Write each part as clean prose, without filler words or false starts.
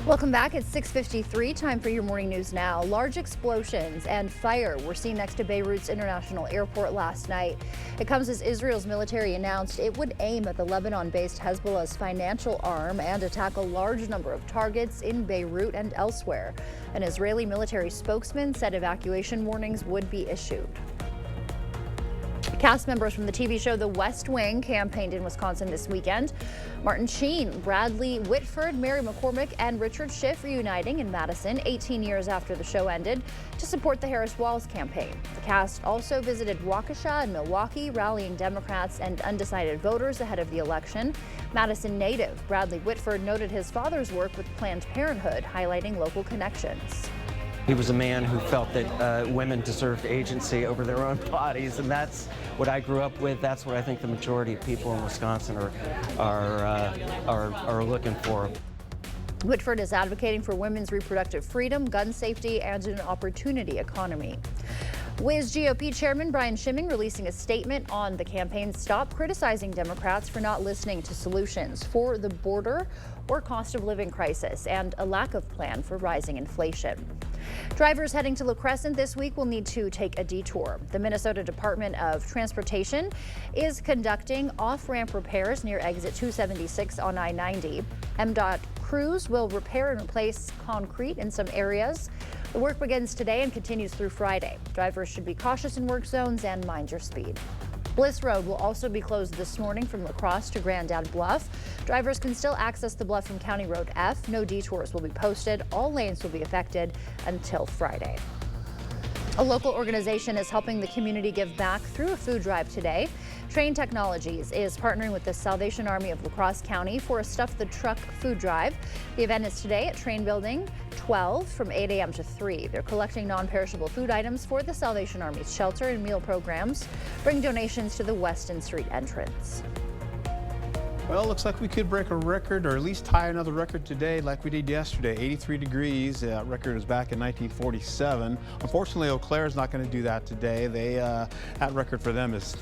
Welcome back. It's 6:53. Time for your morning news now. Large explosions and fire were seen next to Beirut's International Airport last night. It comes as Israel's military announced it would aim at the Lebanon-based Hezbollah's financial arm and attack a large number of targets in Beirut and elsewhere. An Israeli military spokesman said evacuation warnings would be issued. Cast members from the TV show The West Wing campaigned in Wisconsin this weekend. Martin Sheen, Bradley Whitford, Mary McCormick, and Richard Schiff reuniting in Madison 18 years after the show ended to support the Harris-Walz campaign. The cast also visited Waukesha and Milwaukee, rallying Democrats and undecided voters ahead of the election. Madison native Bradley Whitford noted his father's work with Planned Parenthood, highlighting local connections. He was a man who felt that women deserved agency over their own bodies, and that's what I grew up with. That's what I think the majority of people in Wisconsin are looking for. Whitford is advocating for women's reproductive freedom, gun safety, and an opportunity economy. Wiz GOP Chairman Brian Schimming releasing a statement on the campaign stop criticizing Democrats for not listening to solutions for the border or cost of living crisis and a lack of plan for rising inflation. Drivers heading to La Crescent this week will need to take a detour. The Minnesota Department of Transportation is conducting off-ramp repairs near exit 276 on I-90. MDOT crews will repair and replace concrete in some areas. The work begins today and continues through Friday. Drivers should be cautious in work zones and mind your speed. Bliss Road will also be closed this morning from La Crosse to Grandad Bluff. Drivers can still access the bluff from County Road F. No detours will be posted. All lanes will be affected until Friday. A local organization is helping the community give back through a food drive today. Train Technologies is partnering with the Salvation Army of La Crosse County for a Stuff the Truck food drive. The event is today at Train Building 12 from 8 a.m. to 3. They're collecting non-perishable food items for the Salvation Army's shelter and meal programs. Bring donations to the Weston Street entrance. Well, it looks like we could break a record or at least tie another record today like we did yesterday. 83 degrees. That record was back in 1947. Unfortunately, Eau Claire is not going to do that today. That record for them is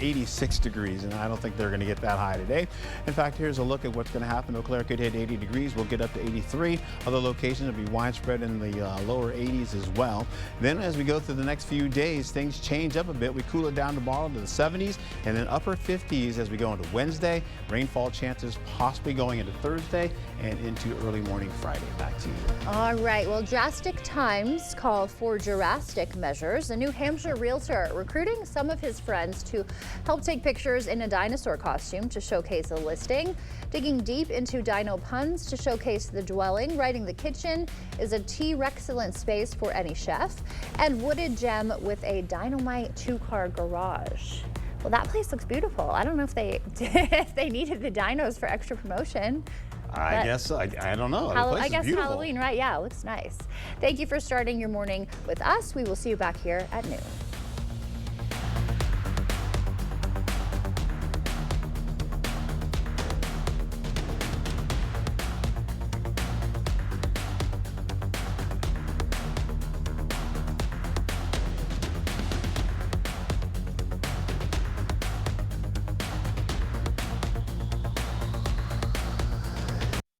86 degrees, and I don't think they're going to get that high today. In fact, here's a look at what's going to happen. Eau Claire could hit 80 degrees. We'll get up to 83. Other locations will be widespread in the lower 80s as well. Then as we go through the next few days, things change up a bit. We cool it down tomorrow to the 70s and then upper 50s as we go into Wednesday. Rainfall chances possibly going into Thursday and into early morning Friday. Back to you. All right. Well, drastic times call for drastic measures. A New Hampshire realtor recruiting some of his friends to help take pictures in a dinosaur costume to showcase a listing. Digging deep into dino puns to showcase the dwelling. Writing the kitchen is a T-Rexcellent space for any chef. And wooded gem with a dynamite two-car garage. Well, that place looks beautiful. I don't know if they needed the dinos for extra promotion. I guess, I don't know. I guess Halloween, right? Yeah, it looks nice. Thank you for starting your morning with us. We will see you back here at noon.